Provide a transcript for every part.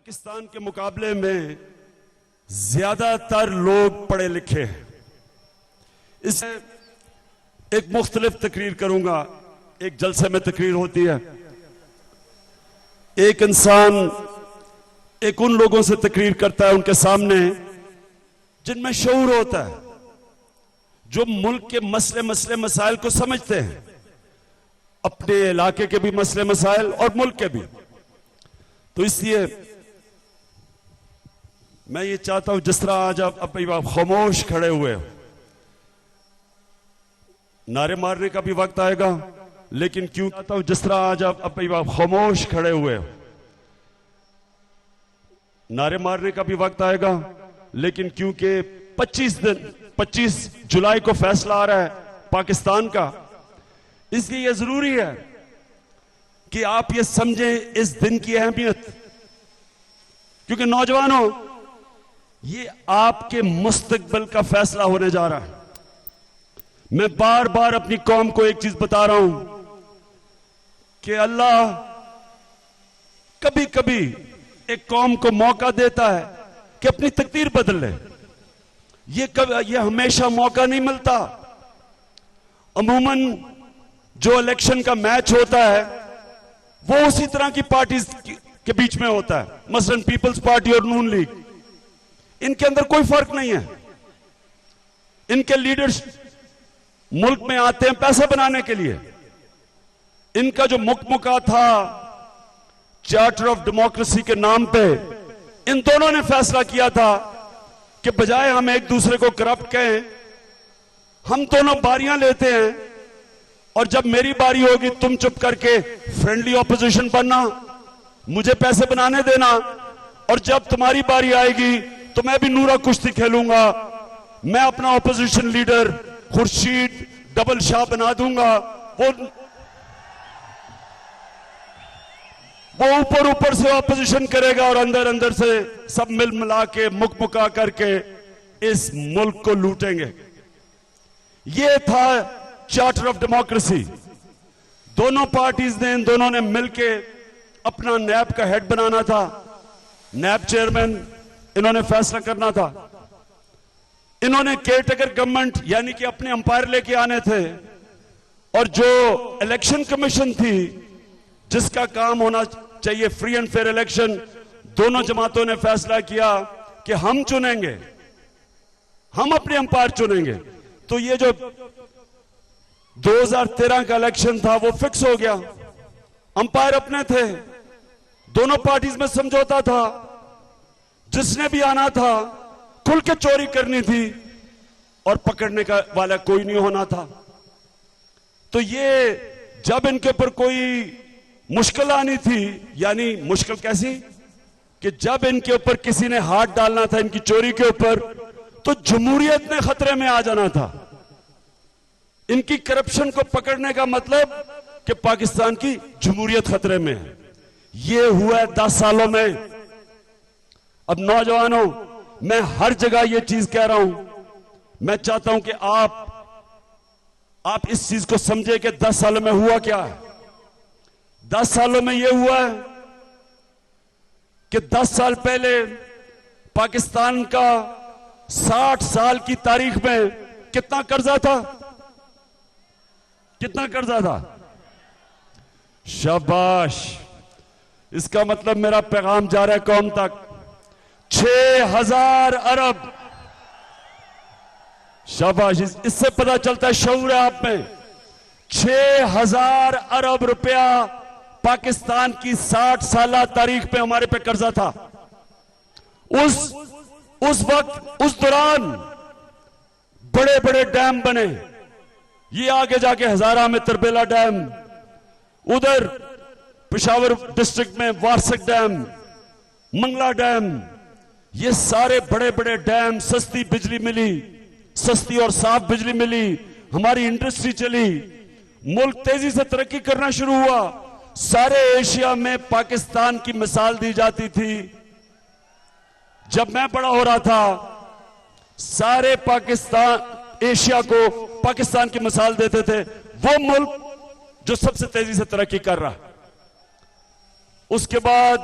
पाकिस्तान के मुकाबले में ज्यादातर लोग पढ़े लिखे हैं। इसे एक मुख्तलिफ तकरीर करूंगा। एक जलसे में तकरीर होती है, एक इंसान एक उन लोगों से तकरीर करता है उनके सामने जिनमें शऊर होता है, जो मुल्क के मसले मसाइल को समझते हैं, अपने इलाके के भी मसले मसाइल और मुल्क के भी। तो इसलिए मैं ये चाहता हूं, जिस तरह आज आप खामोश खड़े हुए हो, नारे मारने का भी वक्त आएगा, लेकिन क्यों चाहता हूं जिस तरह आज आप खामोश खड़े हुए हो, नारे मारने का भी वक्त आएगा, लेकिन क्योंकि 25 जुलाई को फैसला आ रहा है पाकिस्तान का, इसलिए यह जरूरी है कि आप ये समझें इस दिन की अहमियत। क्योंकि नौजवानों, ये आपके मुस्तकबिल का फैसला होने जा रहा है। मैं बार बार अपनी कौम को एक चीज बता रहा हूं कि अल्लाह कभी कभी एक कौम को मौका देता है कि अपनी तकदीर बदल ले। ये हमेशा मौका नहीं मिलता। अमूमन जो इलेक्शन का मैच होता है वो उसी तरह की पार्टीज के बीच में होता है, मसलन पीपल्स पार्टी और नून लीग। इनके अंदर कोई फर्क नहीं है। इनके लीडर्स मुल्क में आते हैं पैसा बनाने के लिए। इनका जो मुकमुका था चार्टर ऑफ डेमोक्रेसी के नाम पे, इन दोनों ने फैसला किया था कि बजाय हम एक दूसरे को करप्ट कहें, हम दोनों बारियां लेते हैं और जब मेरी बारी होगी तुम चुप करके फ्रेंडली ऑपोजिशन बनना, मुझे पैसे बनाने देना, और जब तुम्हारी बारी आएगी तो मैं भी नूरा कुश्ती खेलूंगा। मैं अपना opposition leader Khurshid double Shah बना दूंगा। वो ऊपर से ऑपोजिशन करेगा और अंदर से सब मिल मिला के मुकमुका करके इस मुल्क को लूटेंगे। ये था चार्टर ऑफ डेमोक्रेसी। दोनों पार्टीज ने, इन दोनों ने मिलके अपना नैब का हेड बनाना था, नैब चेयरमैन इन्होंने फैसला करना था। इन्होंने केयरटेकर गवर्नमेंट यानी कि अपने अंपायर लेके आने थे, और जो इलेक्शन कमीशन थी जिसका काम होना चाहिए फ्री एंड फेयर इलेक्शन, दोनों जमातों ने फैसला किया कि हम चुनेंगे, हम अपने अंपायर चुनेंगे। तो ये जो 2013 का इलेक्शन था वो फिक्स हो गया। अंपायर अपने थे, दोनों पार्टीज में समझौता था, जिसने भी आना था खुल के चोरी करनी थी और पकड़ने का वाला कोई नहीं होना था। तो ये जब इनके ऊपर कोई मुश्किल आनी थी, यानी मुश्किल कैसी कि जब इनके ऊपर किसी ने हाथ डालना था इनकी चोरी के ऊपर, तो जमहूरियत ने खतरे में आ जाना था। इनकी करप्शन को पकड़ने का मतलब कि पाकिस्तान की जमहूरियत खतरे में है। यह हुआ 10 सालों में। अब नौजवानों, मैं हर जगह यह चीज कह रहा हूं, मैं चाहता हूं कि आप इस चीज को समझे कि 10 सालों में हुआ क्या है। 10 सालों में यह हुआ है कि 10 साल पहले पाकिस्तान का 60 साल की तारीख में कितना कर्जा था? कितना कर्जा था? शाबाश। इसका मतलब मेरा पैगाम जा रहा है कौम तक। 6000 अरब। शाबाश। इससे पता चलता है शऊर है आप में। 6000 अरब रुपया पाकिस्तान की 60 साल तारीख पे हमारे पे कर्जा था। उस वक्त, उस दौरान बड़े बड़े डैम बने। ये आगे जाके हजारा में तरबेला डैम, उधर पेशावर डिस्ट्रिक्ट में वारसक डैम, मंगला डैम, ये सारे बड़े बड़े डैम, सस्ती बिजली मिली, सस्ती और साफ बिजली मिली, हमारी इंडस्ट्री चली, मुल्क तेजी से तरक्की करना शुरू हुआ। सारे एशिया में पाकिस्तान की मिसाल दी जाती थी। जब मैं बड़ा हो रहा था, सारे एशिया को पाकिस्तान की मिसाल देते थे, वो मुल्क जो सबसे तेजी से तरक्की कर रहा है। उसके बाद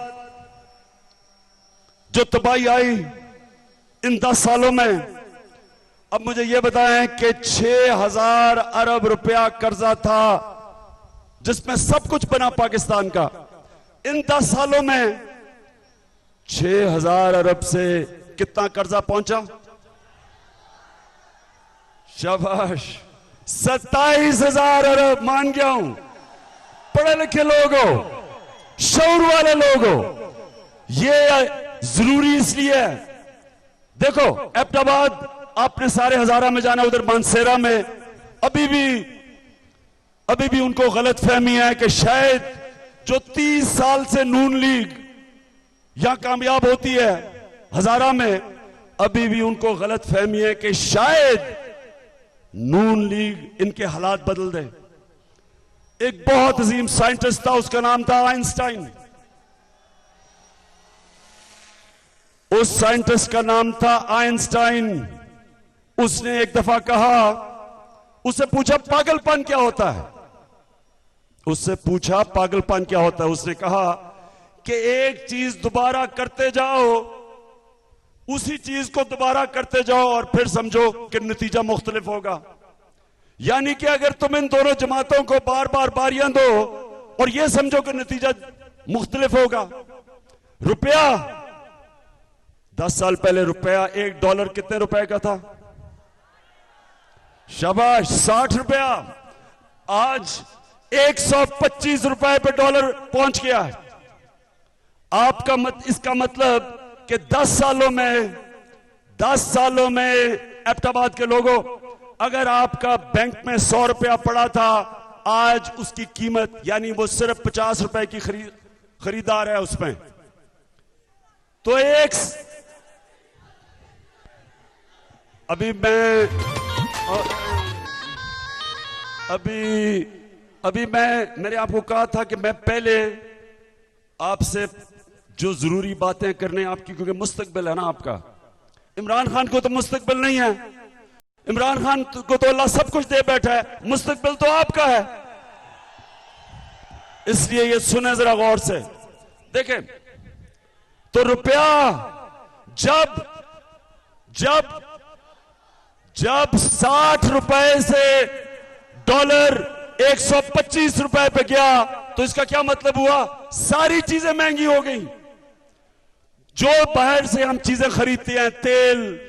जो तबाही आई इन 10 सालों में, अब मुझे यह बताएं कि 6,000 अरब रुपया कर्जा था जिसमें सब कुछ बना पाकिस्तान का। इन 10 सालों में 6,000 अरब से कितना कर्जा पहुंचा? शाबाश, 27,000 अरब। मान गया हूं, पढ़े लिखे लोग हो, शऊर वाले लोग हो। ये जरूरी इसलिए है, देखो एबटाबाद आपने सारे हजारा में जाना, उधर मानसेरा में अभी भी उनको गलत फहमी है कि शायद जो 30 साल से नून लीग यहां कामयाब होती है हजारा में, अभी भी उनको गलत फहमी है कि शायद नून लीग इनके हालात बदल दे। एक बहुत अजीम साइंटिस्ट था, उसका नाम था आइंस्टाइन। उस साइंटिस्ट का नाम था आइंस्टाइन। उसने एक दफा कहा, उससे पूछा पागलपन क्या होता है, उससे पूछा पागलपन क्या होता है। उसने कहा कि एक चीज दोबारा करते जाओ, उसी चीज को दोबारा करते जाओ और फिर समझो कि नतीजा मुख्तलिफ होगा। यानी कि अगर तुम इन दोनों जमातों को बार बार बारियां दो और यह समझो कि नतीजा मुख्तलिफ होगा। रुपया, 10 साल पहले रुपया, $1 कितने रुपए का था? शाबाश, 60 रुपया। आज 125 रुपए पे डॉलर पहुंच गया है। इसका मतलब कि 10 सालों में एबटाबाद के लोगों, अगर आपका बैंक में 100 रुपया पड़ा था, आज उसकी कीमत यानी वो सिर्फ 50 रुपए की खरीदार है उसमें। तो मैंने आपको कहा था कि मैं पहले आपसे जो जरूरी बातें करने आपकी, क्योंकि मुस्तकबिल है ना आपका। इमरान खान को तो मुस्तकबिल नहीं है, इमरान खान को तो अल्लाह सब कुछ दे बैठा है, मुस्तकबिल तो आपका है। इसलिए ये सुने जरा गौर से, देखें तो रुपया जब 60 रुपए से डॉलर 125 रुपए पे गया, तो इसका क्या मतलब हुआ? सारी चीजें महंगी हो गई। जो बाहर से हम चीजें खरीदते हैं, तेल,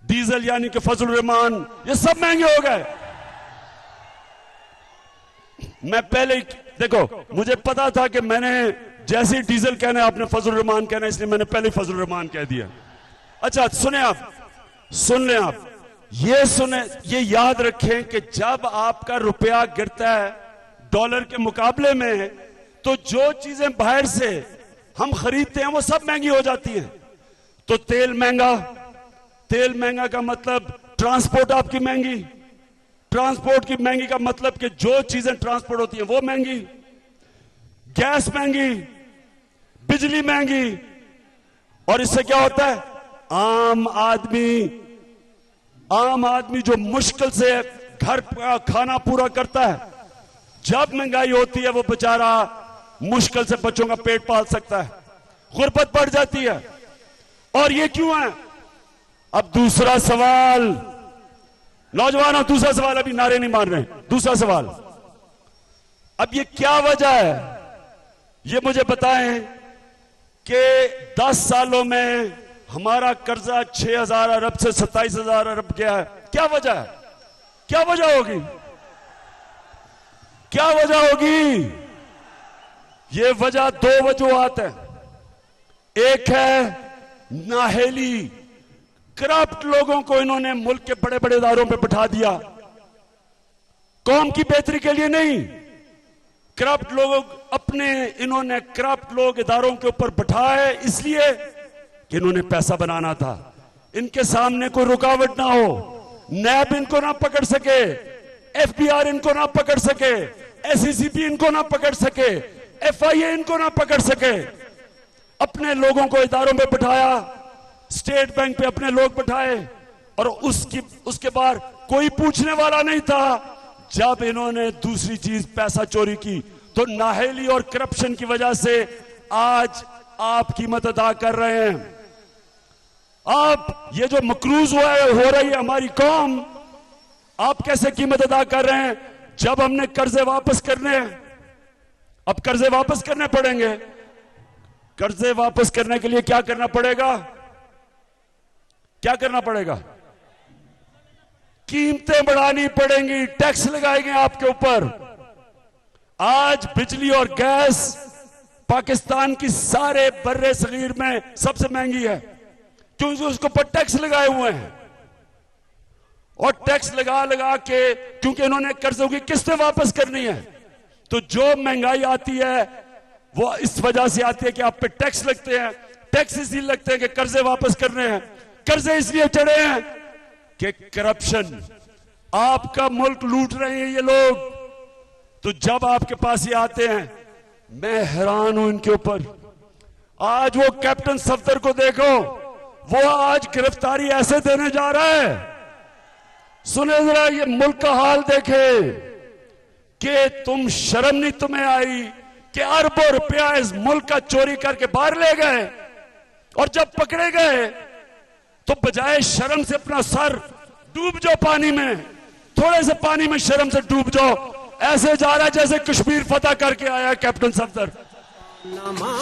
डीजल यानी कि फजल रहमान, ये सब महंगे हो गए। मैं पहले, देखो मुझे पता था कि मैंने जैसे डीजल कहना है आपने फजल रहमान कहना है, इसलिए मैंने पहले फजल रहमान कह दिया। अच्छा सुने आप, सुन लें आप, ये याद रखें कि जब आपका रुपया गिरता है डॉलर के मुकाबले में, तो जो चीजें बाहर से हम खरीदते हैं वो सब महंगी हो जाती हैं। तो तेल महंगा का मतलब ट्रांसपोर्ट आपकी महंगी, ट्रांसपोर्ट की महंगी का मतलब कि जो चीजें ट्रांसपोर्ट होती हैं वो महंगी, गैस महंगी, बिजली महंगी। और इससे क्या होता है? आम आदमी जो मुश्किल से घर का खाना पूरा करता है, जब महंगाई होती है वो बेचारा मुश्किल से बच्चों का पेट पाल सकता है, गुर्बत बढ़ जाती है। और ये क्यों है? अब दूसरा सवाल, नौजवानों दूसरा सवाल, अभी नारे नहीं मार रहे, दूसरा सवाल, अब ये क्या वजह है? ये मुझे बताएं कि 10 सालों में हमारा कर्जा 6,000 अरब से 27,000 अरब गया है। क्या वजह है? क्या वजह होगी? क्या वजह होगी? ये वजह 2 वजूहात है। एक है नाहेली, करप्ट लोगों को इन्होंने मुल्क के बड़े बड़े इदारों पे बिठा दिया, कौम की बेहतरी के लिए नहीं। करप्ट इन्होंने करप्ट लोग इदारों के ऊपर बिठाए इसलिए कि इन्होंने पैसा बनाना था। इनके सामने कोई रुकावट ना हो, नैब इनको ना पकड़ सके, FBI इनको ना पकड़ सके, SECP इनको ना पकड़ सके, FIA इनको ना पकड़ सके। अपने लोगों को इदारों में बिठाया, स्टेट बैंक पे अपने लोग बिठाए, और उसके बाद कोई पूछने वाला नहीं था। जब इन्होंने दूसरी चीज पैसा चोरी की, तो नाहेली और करप्शन की वजह से आज आप कीमत अदा कर रहे हैं। आप ये जो मकरूज हुआ है, हो रही है हमारी कौम, आप कैसे कीमत अदा कर रहे हैं? जब हमने कर्जे वापस करने हैं, अब कर्जे वापस करने पड़ेंगे। कर्जे वापस करने के लिए क्या करना पड़ेगा? क्या करना पड़ेगा? कीमतें बढ़ानी पड़ेंगी, टैक्स लगाएंगे आपके ऊपर। आज बिजली और गैस पाकिस्तान की सारे बर्रे सगीर में सबसे महंगी है, क्योंकि उसके ऊपर टैक्स लगाए हुए हैं। और टैक्स लगा लगा के, क्योंकि इन्होंने कर्जों की किस्तें वापस करनी है, तो जो महंगाई आती है वो इस वजह से आती है कि आप पे टैक्स लगते हैं। टैक्स इसलिए लगते हैं कि कर्जे वापस करने हैं। कर्जे इसलिए चढ़े हैं कि करप्शन, आपका मुल्क लूट रहे हैं ये लोग। तो जब आपके पास ये आते हैं, मैं हैरान हूं इनके ऊपर। आज वो कैप्टन सफदर को देखो, वो आज गिरफ्तारी ऐसे देने जा रहा है। सुने जरा, ये मुल्क का हाल देखे कि तुम शर्म नहीं तुम्हें आई कि अरबों रुपया इस मुल्क का चोरी करके बाहर ले गए, और जब पकड़े गए तो बजाय शर्म से अपना सर डूब जाओ पानी में, थोड़े से पानी में शर्म से डूब जाओ, ऐसे जा रहा है जैसे कश्मीर फतह करके आया है कैप्टन सफदर।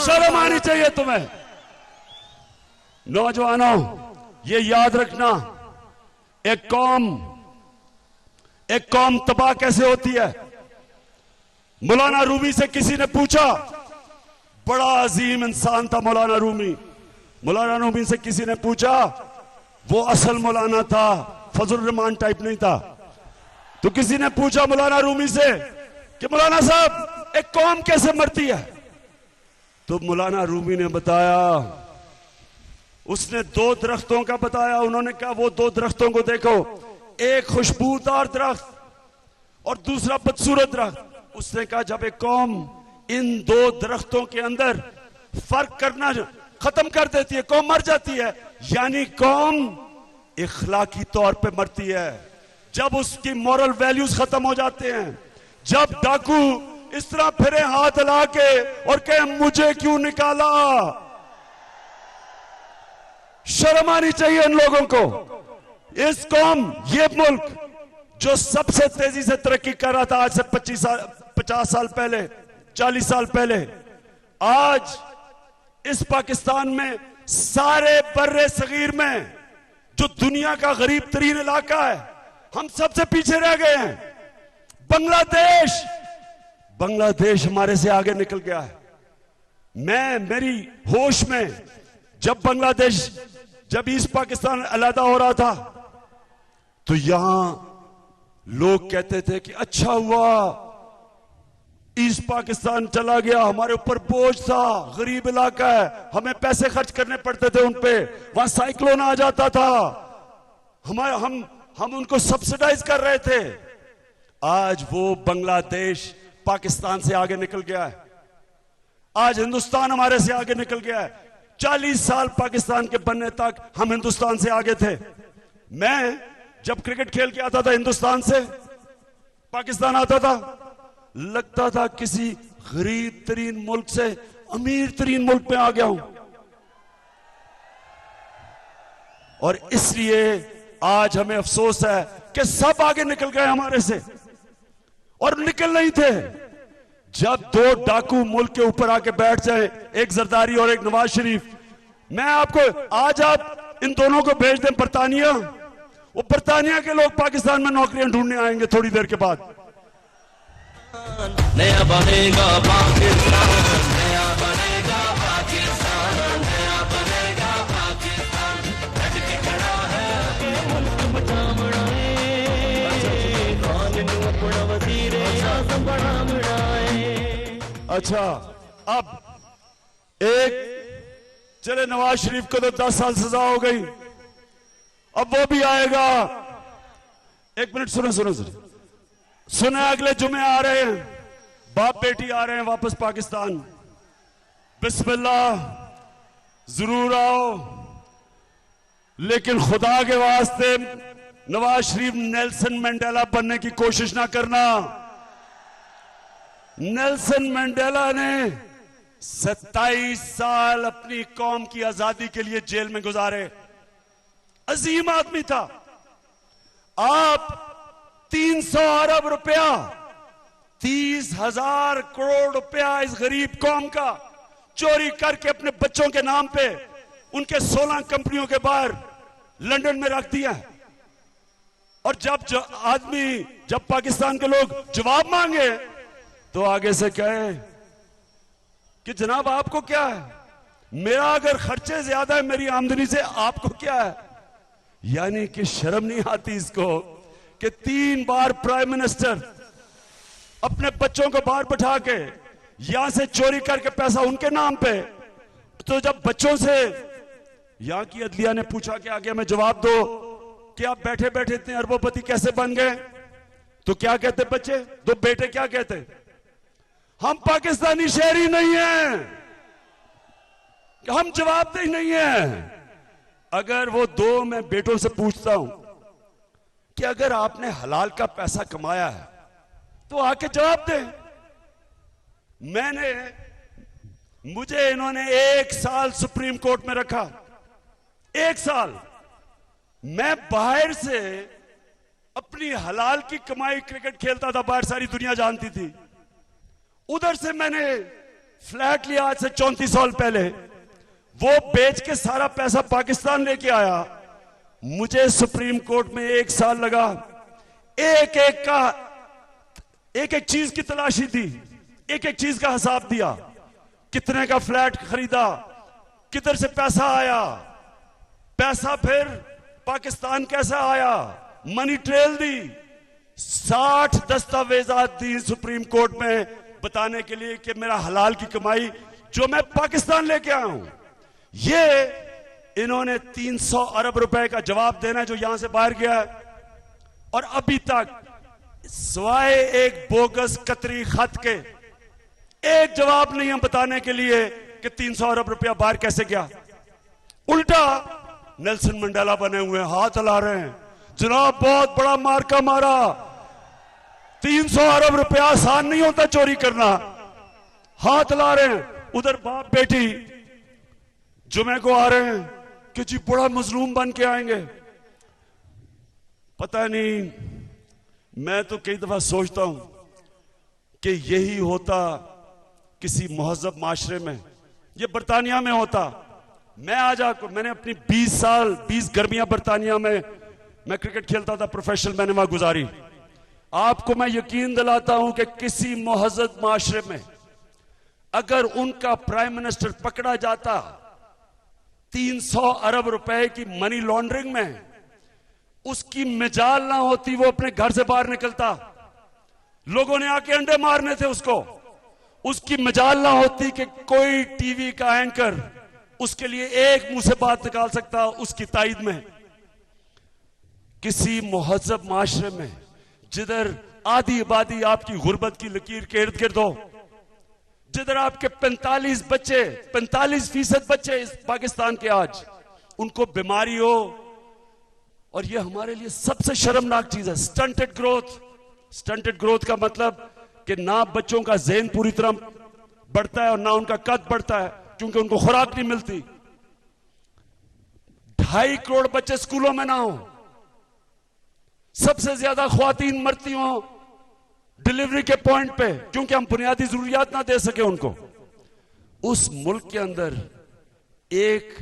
शर्म आनी चाहिए तुम्हें। नौजवानों, ये याद रखना, एक कौम तबाह कैसे होती है। मौलाना रूमी से किसी ने पूछा, बड़ा अजीम इंसान था मौलाना रूमी। मौलाना रूमी से किसी ने पूछा, वो असल मौलाना था, फजल रहमान टाइप नहीं था। तो किसी ने पूछा मौलाना रूमी से कि मौलाना साहब, एक कौम कैसे मरती है? तो मौलाना रूमी ने बताया, उसने दो दरख्तों का बताया। उन्होंने कहा, वो दो दरख्तों को देखो, एक खुशबूदार दरख्त और दूसरा बदसूरत दरख्त। उसने कहा, जब एक कौम इन दो दरख्तों के अंदर फर्क करना खत्म कर देती है, कौम मर जाती है। यानी कौम इखलाकी तौर पे मरती है, जब उसकी मॉरल वैल्यूज खत्म हो जाते हैं। जब डाकू इस तरह फिरे हाथ हिला के और कहे, मुझे क्यों निकाला। शर्म आनी चाहिए इन लोगों को। इस कौम, ये मुल्क जो सबसे तेजी से तरक्की कर रहा था आज से 50 साल पहले, 40 साल पहले, आज इस पाकिस्तान में सारे बर्रे सगीर में जो दुनिया का गरीब तरीन इलाका है, हम सबसे पीछे रह गए हैं। बांग्लादेश हमारे से आगे निकल गया है। मेरी होश में जब ईस्ट पाकिस्तान अलहदा हो रहा था, तो यहां लोग कहते थे कि अच्छा हुआ ईस्ट पाकिस्तान चला गया, हमारे ऊपर बोझ था, गरीब इलाका है, हमें पैसे खर्च करने पड़ते थे उन पे, वहां साइक्लोन आ जाता था, हम उनको सब्सिडाइज कर रहे थे। आज वो बांग्लादेश पाकिस्तान से आगे निकल गया है। आज हिंदुस्तान हमारे से आगे निकल गया है। 40 साल पाकिस्तान के बनने तक हम हिंदुस्तान से आगे थे। मैं जब क्रिकेट खेल के आता था हिंदुस्तान से पाकिस्तान आता था, लगता था किसी गरीब तरीन मुल्क से अमीर तरीन मुल्क में आ गया हूं। और इसलिए आज हमें अफसोस है कि सब आगे निकल गए हमारे से, और निकल नहीं थे। जब दो डाकू मुल्क के ऊपर आके बैठ जाए, एक जरदारी और एक नवाज शरीफ, मैं आपको आज आप इन दोनों को भेज दें बरतानिया, वो बरतानिया के लोग पाकिस्तान में नौकरियां ढूंढने आएंगे थोड़ी देर के बाद। नया बनेगा पाकिस्तान, नया बनेगा पाकिस्तान, नया बनेगा पाकिस्तान। डट के खड़ा है मुल्क बचावड़ाए, कानून अपना वजीर आज़म बढ़ावड़ाए। अच्छा, अब एक चले नवाज शरीफ को तो 10 साल सजा हो गई, अब वो भी आएगा। एक मिनट सुने, अगले जुमे आ रहे हैं, बाप बेटी आ रहे हैं वापस पाकिस्तान। बिस्मिल्लाह, जरूर आओ, लेकिन खुदा के वास्ते नवाज शरीफ नेल्सन मंडेला बनने की कोशिश ना करना। नेल्सन मंडेला ने 27 साल अपनी कौम की आजादी के लिए जेल में गुजारे, अजीम आदमी था। आप 300 अरब रुपया, 30,000 करोड़ रुपया इस गरीब कौम का चोरी करके अपने बच्चों के नाम पे उनके 16 कंपनियों के बाहर लंदन में रख दिया। और जब पाकिस्तान के लोग जवाब मांगे तो आगे से कहे कि जनाब आपको क्या है, मेरा अगर खर्चे ज्यादा है मेरी आमदनी से, आपको क्या है। यानी कि शर्म नहीं आती इसको कि 3 बार प्राइम मिनिस्टर अपने बच्चों को बाहर बैठा के यहां से चोरी करके पैसा उनके नाम पे। तो जब बच्चों से यहां की अदलिया ने पूछा कि आगे हमें जवाब दो कि आप बैठे बैठे इतने अरबोपति कैसे बन गए, तो क्या कहते बच्चे, 2 बेटे क्या कहते, हम पाकिस्तानी शहरी नहीं हैं, हम जवाबदेही नहीं है। अगर वो 2 मैं बेटों से पूछता हूं कि अगर आपने हलाल का पैसा कमाया है तो आके जवाब दें। मुझे इन्होंने 1 साल सुप्रीम कोर्ट में रखा, 1 साल। मैं बाहर से अपनी हलाल की कमाई क्रिकेट खेलता था, बाहर सारी दुनिया जानती थी। उधर से मैंने फ्लैट लिया आज से 34 साल पहले, वो बेच के सारा पैसा पाकिस्तान लेके आया। मुझे सुप्रीम कोर्ट में 1 साल लगा, एक एक चीज की तलाशी दी, एक एक चीज का हिसाब दिया, कितने का फ्लैट खरीदा, किधर से पैसा आया, पैसा फिर पाकिस्तान कैसा आया, मनी ट्रेल दी, 60 दस्तावेजात दी सुप्रीम कोर्ट में बताने के लिए कि मेरा हलाल की कमाई जो मैं पाकिस्तान लेके आया हूं। ये इन्होंने 300 अरब रुपए का जवाब देना है जो यहां से बाहर गया है, और अभी तक सिवाय एक बोगस कतरी खत के एक जवाब नहीं है बताने के लिए कि 300 अरब रुपया बाहर कैसे गया। उल्टा नेल्सन मंडेला बने हुए हैं, हाथ हिला रहे हैं, जनाब बहुत बड़ा मार्का मारा, 300 अरब रुपया आसान नहीं होता चोरी करना, हाथ हिला रहे हैं। उधर बाप बेटी जुमे को आ रहे हैं कि जी बड़ा मजलूम बन के आएंगे। पता नहीं, मैं तो कई दफा सोचता हूं कि यही होता किसी महजब माशरे में, ये बरतानिया में होता। मैंने अपनी 20 गर्मियां बरतानिया में मैं क्रिकेट खेलता था, प्रोफेशनल मैंने वहां गुजारी। आपको मैं यकीन दिलाता हूं कि किसी महजब माशरे में अगर उनका प्राइम मिनिस्टर पकड़ा जाता 300 अरब रुपए की मनी लॉन्ड्रिंग में, उसकी मिजाल ना होती वो अपने घर से बाहर निकलता, लोगों ने आके अंडे मारने थे उसको, उसकी मिजाल ना होती कि कोई टीवी का एंकर उसके लिए एक मुंह से बात निकाल सकता उसकी ताईद में। किसी मुहज्जब माशरे में जिधर आधी आबादी आपकी गुर्बत की लकीर के इर्द गिर्द हो, जिधर आपके 45% बच्चे इस पाकिस्तान के आज उनको बीमारी हो, और ये हमारे लिए सबसे शर्मनाक चीज है स्टंटेड ग्रोथ। स्टंटेड ग्रोथ का मतलब कि ना बच्चों का ज़हन पूरी तरह बढ़ता है और ना उनका कद बढ़ता है, क्योंकि उनको खुराक नहीं मिलती। 2.5 करोड़ बच्चे स्कूलों में ना हो, सबसे ज्यादा ख्वातीन मरती हो डिलीवरी के पॉइंट पे, क्योंकि हम बुनियादी जरूरियात ना दे सके उनको। उस मुल्क के अंदर एक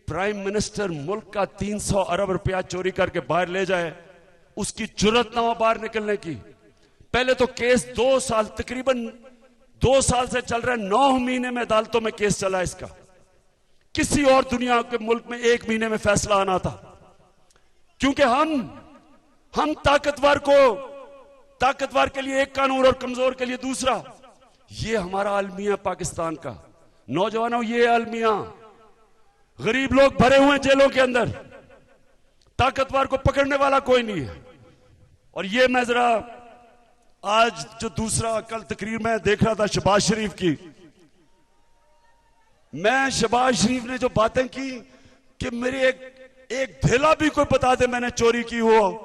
प्राइम मिनिस्टर मुल्क का 300 अरब रुपया चोरी करके बाहर ले जाए, उसकी जुर्रत ना हो बाहर निकलने की। पहले तो केस 2 साल, तकरीबन 2 साल से चल रहा है, 9 महीने में अदालतों में केस चला इसका। किसी और दुनिया के मुल्क में 1 महीने में फैसला आना था, क्योंकि हम ताकतवर के लिए एक कानून और कमजोर के लिए दूसरा। ये हमारा अलमिया पाकिस्तान का। नौजवानों, ये अलमिया, गरीब लोग भरे हुए जेलों के अंदर, ताकतवर को पकड़ने वाला कोई नहीं है। और ये मैं जरा आज जो दूसरा कल तकरीर में देख रहा था शहबाज शरीफ की, मैं शहबाज शरीफ ने जो बातें की कि मेरी एक धेला भी कोई बता दे मैंने चोरी की हो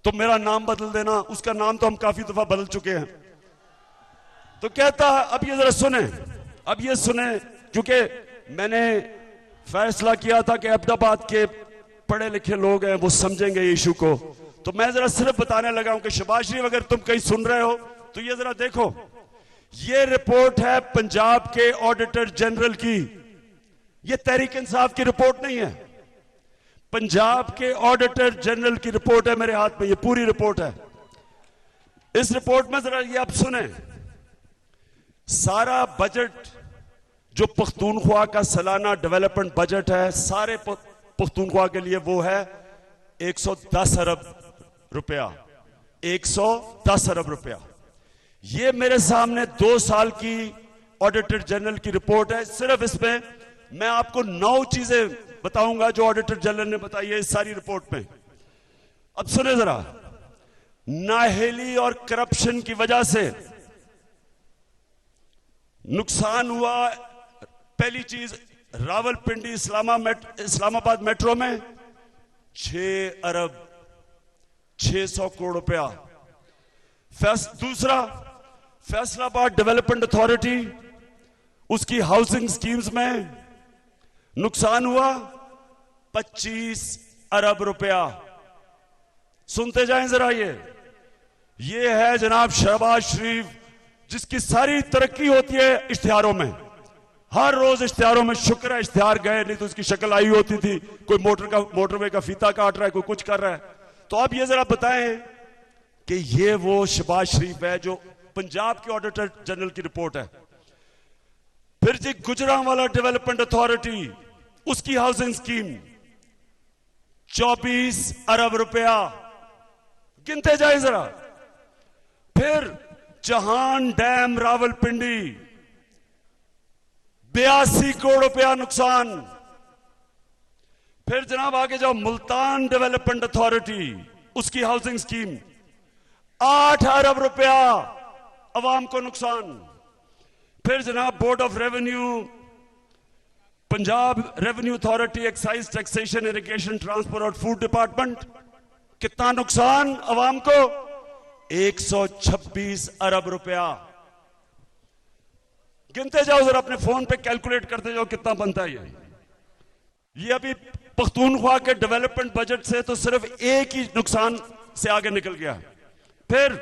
तो मेरा नाम बदल देना। उसका नाम तो हम काफी दफा बदल चुके हैं। तो कहता, अब ये जरा सुने, अब ये सुने, क्योंकि मैंने फैसला किया था कि अहमदाबाद के पढ़े लिखे लोग हैं, वो समझेंगे इशू को, तो मैं जरा सिर्फ बताने लगा हूं कि शहबाज शरीफ अगर तुम कहीं सुन रहे हो तो ये जरा देखो, ये रिपोर्ट है पंजाब के ऑडिटर जनरल की, ये तहरीक इंसाफ की रिपोर्ट नहीं है, पंजाब के ऑडिटर जनरल की रिपोर्ट है मेरे हाथ में, ये पूरी रिपोर्ट है। इस रिपोर्ट में जरा ये आप सुने, सारा बजट जो पख्तूनख्वा का सालाना डेवलपमेंट बजट है सारे पख्तूनख्वा के लिए, वो है 110 अरब रुपया, 110 अरब रुपया। ये मेरे सामने 2 साल की ऑडिटर जनरल की रिपोर्ट है। सिर्फ इसमें मैं आपको 9 चीजें बताऊंगा जो ऑडिटर जनरल ने बताई है इस सारी रिपोर्ट में। अब सुने जरा, नाअहली और करप्शन की वजह से नुकसान हुआ। पहली चीज, रावलपिंडी इस्लामाबाद मेट्रो में 6 अरब 600 करोड़ रुपया। दूसरा, फैसलाबाद डेवलपमेंट अथॉरिटी, उसकी हाउसिंग स्कीम्स में नुकसान हुआ 25 अरब रुपया। सुनते जाएं जरा, ये है जनाब शहबाज शरीफ, जिसकी सारी तरक्की होती है इश्तिहारों में। हर रोज इश्तिहारों में, शुक्र है इश्तिहार गए, नहीं तो उसकी शक्ल आई होती थी, कोई मोटरवे का फीता काट रहा है, कोई कुछ कर रहा है। तो आप ये जरा बताएं कि ये वो शहबाज शरीफ है जो पंजाब के ऑडिटर जनरल की रिपोर्ट है। फिर जी गुजरांवाला डेवलपमेंट अथॉरिटी, उसकी हाउसिंग स्कीम 24 अरब रुपया, गिनते जाए जरा। फिर चहान डैम रावलपिंडी 82 करोड़ रुपया नुकसान। फिर जनाब आगे जाओ, मुल्तान डेवलपमेंट अथॉरिटी, उसकी हाउसिंग स्कीम 8 अरब रुपया अवाम को नुकसान। फिर जनाब board of revenue, Punjab revenue authority, excise taxation, irrigation, transport और फूड डिपार्टमेंट, कितना नुकसान अवाम को? 126 अरब रुपया। गिनते जाओ जरा, अपने फोन पे कैलकुलेट करते जाओ कितना बनता है ये अभी पख्तूनख्वा के डेवलपमेंट बजट से तो सिर्फ एक ही नुकसान से आगे निकल गया। फिर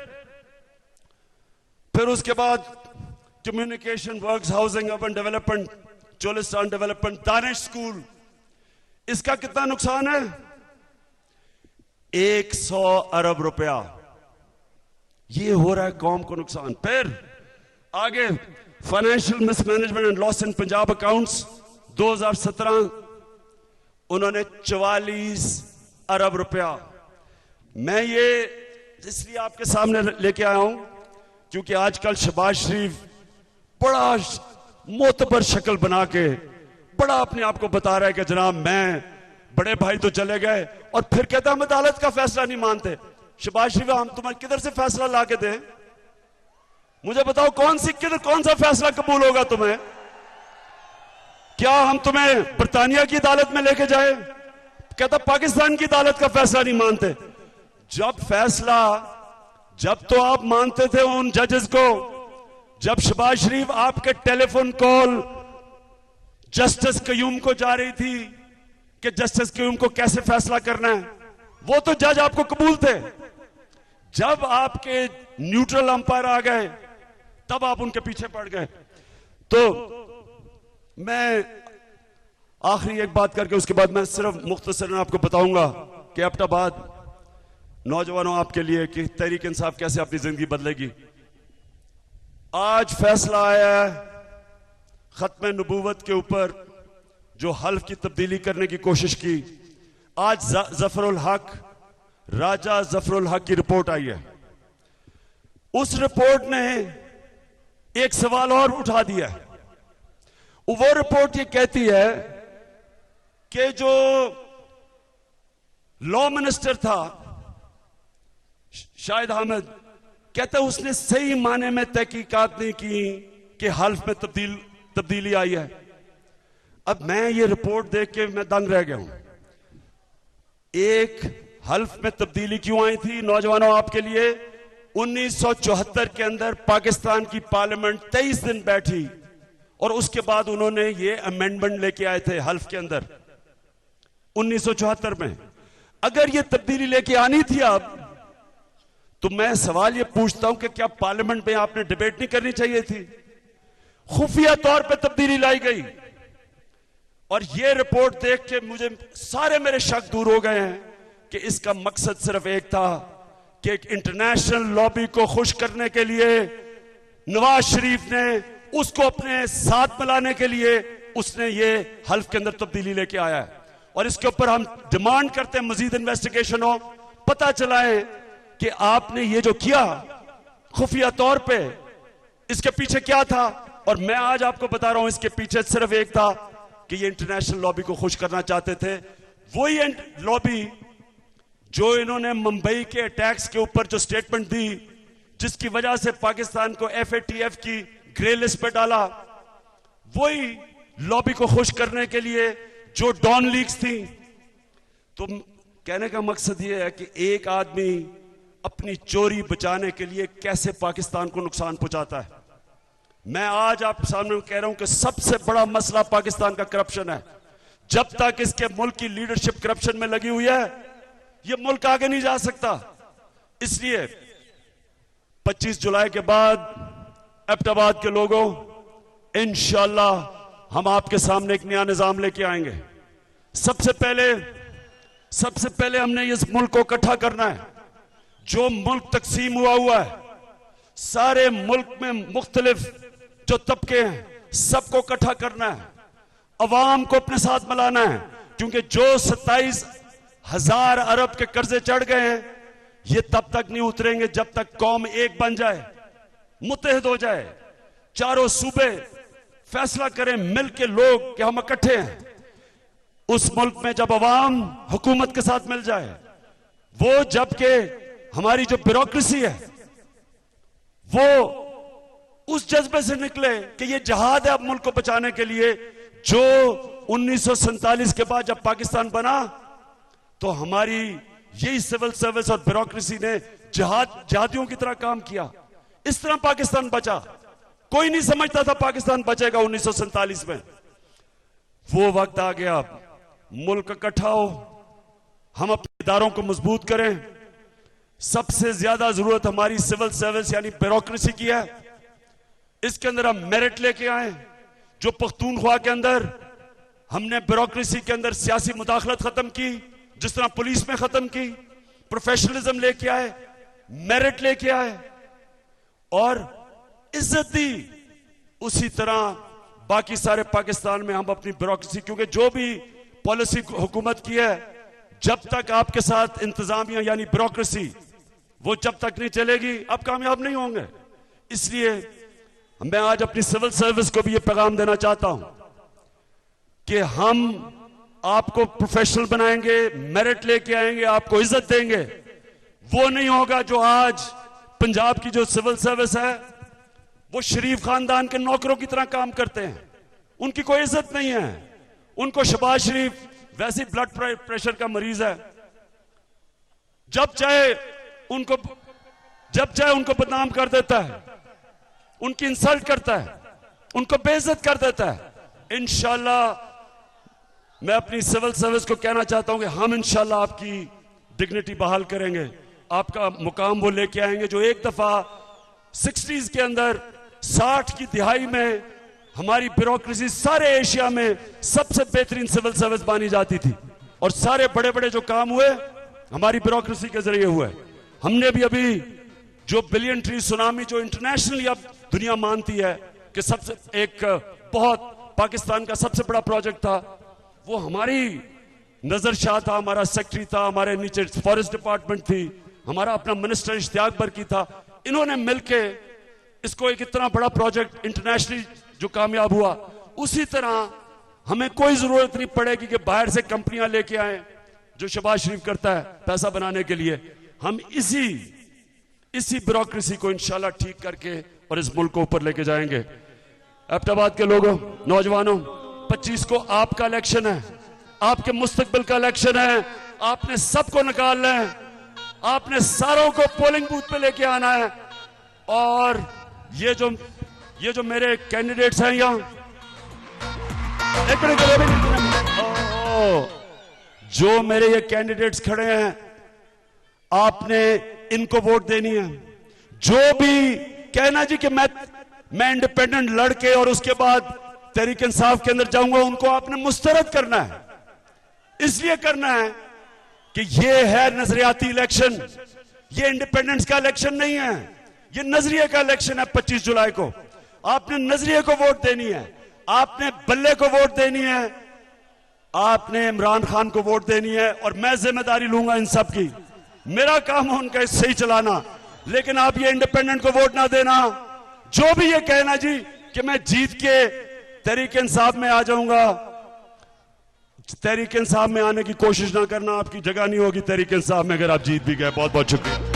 उसके बाद communication works, housing, urban development, Cholistan development, Danish school, इसका कितना नुकसान है? 100 अरब रुपया। ये हो रहा है कौम को नुकसान। फिर आगे financial mismanagement and loss in Punjab accounts 2017, उन्होंने 44 अरब रुपया। मैं ये इसलिए आपके सामने लेके आया हूं क्योंकि आजकल शहबाज शरीफ बड़ा मोतबर शक्ल बना के बड़ा अपने आप को बता रहा है कि जनाब मैं, बड़े भाई तो चले गए, और फिर कहता हम अदालत का फैसला नहीं मानते। शहबाज शरीफ, हम तुम्हें किधर से फैसला ला के दें? मुझे बताओ कौन सा फैसला कबूल होगा तुम्हें? क्या हम तुम्हें बरतानिया की अदालत में लेके जाए? कहता पाकिस्तान की अदालत का फैसला नहीं मानते। जब तो आप मानते थे उन जजेस को, जब शहबाज शरीफ आपके टेलीफोन कॉल जस्टिस कयूम को जा रही थी कि जस्टिस कयूम को कैसे फैसला करना है, वो तो जज आपको कबूल थे। जब आपके न्यूट्रल अंपायर आ गए तब आप उनके पीछे पड़ गए। तो मैं आखिरी एक बात करके उसके बाद मैं सिर्फ मुख्तसरन आपको बताऊंगा कि अहमदाबाद नौजवानों आपके लिए कि तहरीक इंसाफ कैसे अपनी जिंदगी बदलेगी। आज फैसला आया है खत्म नबूवत के ऊपर, जो हल्फ की तब्दीली करने की कोशिश की। आज जफरुल हक, राजा जफरुल हक की रिपोर्ट आई है। उस रिपोर्ट ने एक सवाल और उठा दिया है। वो रिपोर्ट ये कहती है कि जो लॉ मिनिस्टर था शाहिद अहमद, कहता उसने सही माने में तहकीकात नहीं की कि हल्फ में तब्दीली आई है। अब मैं ये रिपोर्ट देख के मैं दंग रह गया हूं। एक हल्फ में तब्दीली क्यों आई थी नौजवानों आपके लिए? 1974 के अंदर पाकिस्तान की पार्लियामेंट 23 दिन बैठी और उसके बाद उन्होंने ये अमेंडमेंट लेके आए थे हल्फ के अंदर 1974 में। अगर ये तब्दीली लेके आनी थी अब, तो मैं सवाल ये पूछता हूं कि क्या पार्लियामेंट में आपने डिबेट नहीं करनी चाहिए थी? खुफिया तौर पे तब्दीली लाई गई, और ये रिपोर्ट देख के मुझे सारे मेरे शक दूर हो गए हैं कि इसका मकसद सिर्फ एक था कि एक इंटरनेशनल लॉबी को खुश करने के लिए नवाज शरीफ ने उसको अपने साथ मिलाने के लिए उसने ये हल्फ के अंदर तब्दीली लेके आया है। और इसके ऊपर हम डिमांड करते हैं मजीद इन्वेस्टिगेशन हो, पता चला है कि आपने ये जो किया खुफिया तौर पे, इसके पीछे क्या था। और मैं आज आपको बता रहा हूं इसके पीछे सिर्फ एक था कि ये इंटरनेशनल लॉबी को खुश करना चाहते थे। वही लॉबी जो इन्होंने मुंबई के अटैक्स के ऊपर जो स्टेटमेंट दी, जिसकी वजह से पाकिस्तान को FATF की ग्रे लिस्ट पे डाला, वही लॉबी को खुश करने के लिए जो डॉन लीक्स थी। तो कहने का मकसद यह है कि एक आदमी अपनी चोरी बचाने के लिए कैसे पाकिस्तान को नुकसान पहुंचाता है। मैं आज आप सामने कह रहा हूं कि सबसे बड़ा मसला पाकिस्तान का करप्शन है। जब तक इसके मुल्क की लीडरशिप करप्शन में लगी हुई है, यह मुल्क आगे नहीं जा सकता। इसलिए 25 जुलाई के बाद एबटाबाद के लोगों, इंशाअल्लाह हम आपके सामने एक नया निजाम लेके आएंगे। सबसे पहले हमने इस मुल्क को इकट्ठा करना है। जो मुल्क तकसीम हुआ है, सारे मुल्क में मुख्तलिफ जो तबके हैं, सबको इकट्ठा करना है, अवाम को अपने साथ मिलाना है। क्योंकि जो 27,000 अरब के कर्जे चढ़ गए हैं, ये तब तक नहीं उतरेंगे जब तक कौम एक बन जाए, मुत्तहिद हो जाए, चारों सूबे फैसला करें मिल के लोग कि हम इकट्ठे हैं। उस मुल्क में जब अवाम हुकूमत के साथ मिल जाए, वो जबकि हमारी जो ब्यूरोक्रेसी है वो उस जज्बे से निकले कि ये जहाद है अब मुल्क को बचाने के लिए। जो 1947 के बाद जब पाकिस्तान बना, तो हमारी यही सिविल सर्विस और ब्यूरोक्रेसी ने जहादियों की तरह काम किया। इस तरह पाकिस्तान बचा। कोई नहीं समझता था पाकिस्तान बचेगा 1947 में। वो वक्त आ गया, मुल्क इकट्ठा हो, हम अपने इदारों को मजबूत करें। सबसे ज्यादा जरूरत हमारी सिविल सर्विस यानी ब्यूरोक्रेसी की है। इसके अंदर हम मेरिट लेके आए। जो पख्तूनख्वा के अंदर हमने ब्यूरोक्रेसी के अंदर सियासी मुदाखलत खत्म की, जिस तरह पुलिस में खत्म की, प्रोफेशनलिज्म लेके आए, मेरिट लेके आए और इज्जत दी। उसी तरह बाकी सारे पाकिस्तान में हम अपनी ब्यूरोक्रेसी, क्योंकि जो भी पॉलिसी हुकूमत की है, जब तक आपके साथ इंतजामिया यानी ब्यूरोक्रेसी वो जब तक नहीं चलेगी, आप कामयाब नहीं होंगे। इसलिए मैं आज अपनी सिविल सर्विस को भी ये पैगाम देना चाहता हूं कि हम आपको प्रोफेशनल बनाएंगे, मेरिट लेके आएंगे, आपको इज्जत देंगे। वो नहीं होगा जो आज पंजाब की जो सिविल सर्विस है, वो शरीफ खानदान के नौकरों की तरह काम करते हैं, उनकी कोई इज्जत नहीं है। उनको शहबाज शरीफ वैसे ब्लड प्रेशर का मरीज है, जब चाहे उनको बदनाम कर देता है, उनकी इंसल्ट करता है, उनको बेइज्जत कर देता है। इंशाल्लाह मैं अपनी सिविल सर्विस को कहना चाहता हूं कि हम इंशाल्लाह आपकी डिग्निटी बहाल करेंगे, आपका मुकाम वो लेके आएंगे जो एक दफा 60s के अंदर 60 की दिहाई में हमारी ब्यूरोक्रेसी सारे एशिया में सबसे बेहतरीन सिविल सर्विस मानी जाती थी। और सारे बड़े बड़े जो काम हुए हमारी ब्यूरोक्रेसी के जरिए हुए। हमने भी अभी जो बिलियन ट्री सुनामी, जो इंटरनेशनली अब दुनिया मानती है कि सबसे एक बहुत पाकिस्तान का सबसे बड़ा प्रोजेक्ट था, वो हमारी नजर शाह था, हमारा सेक्रेटरी था, हमारे नीचे फॉरेस्ट डिपार्टमेंट थी, हमारा अपना मिनिस्टर इश्तियाक बरकी था। इन्होंने मिलके इसको एक इतना बड़ा प्रोजेक्ट इंटरनेशनली जो कामयाब हुआ। उसी तरह हमें कोई जरूरत नहीं पड़ेगी कि बाहर से कंपनियां लेके आए, जो शहबाज शरीफ करता है पैसा बनाने के लिए। हम इसी ब्यूरोक्रेसी को इंशाल्लाह ठीक करके और इस मुल्क को ऊपर लेके जाएंगे। एबटाबाद के लोगों, नौजवानों, 25 को आपका इलेक्शन है, आपके मुस्तकबिल का इलेक्शन है। आपने सबको निकालना है, आपने सारों को पोलिंग बूथ पे लेके आना है। और ये जो मेरे कैंडिडेट्स हैं यहाँ, जो मेरे ये कैंडिडेट्स खड़े हैं, आपने इनको वोट देनी है। जो भी कहना जी कि मैं इंडिपेंडेंट लड़के और उसके बाद तहरीक इंसाफ के अंदर जाऊंगा, उनको आपने मुस्तरद करना है। इसलिए करना है कि ये है नजरियाती इलेक्शन, ये इंडिपेंडेंस का इलेक्शन नहीं है, ये नजरिए का इलेक्शन है। 25 जुलाई को आपने नजरिए को वोट देनी है, आपने बल्ले को वोट देनी है, आपने इमरान खान को वोट देनी है, और मैं जिम्मेदारी लूंगा इन सब की। मेरा काम है उनका सही चलाना, लेकिन आप ये इंडिपेंडेंट को वोट ना देना। जो भी ये कहना जी कि मैं जीत के तहरीक इंसाफ में आ जाऊंगा, तहरीक इंसाफ में आने की कोशिश ना करना, आपकी जगह नहीं होगी तहरीक इंसाफ में अगर आप जीत भी गए। बहुत बहुत शुक्रिया।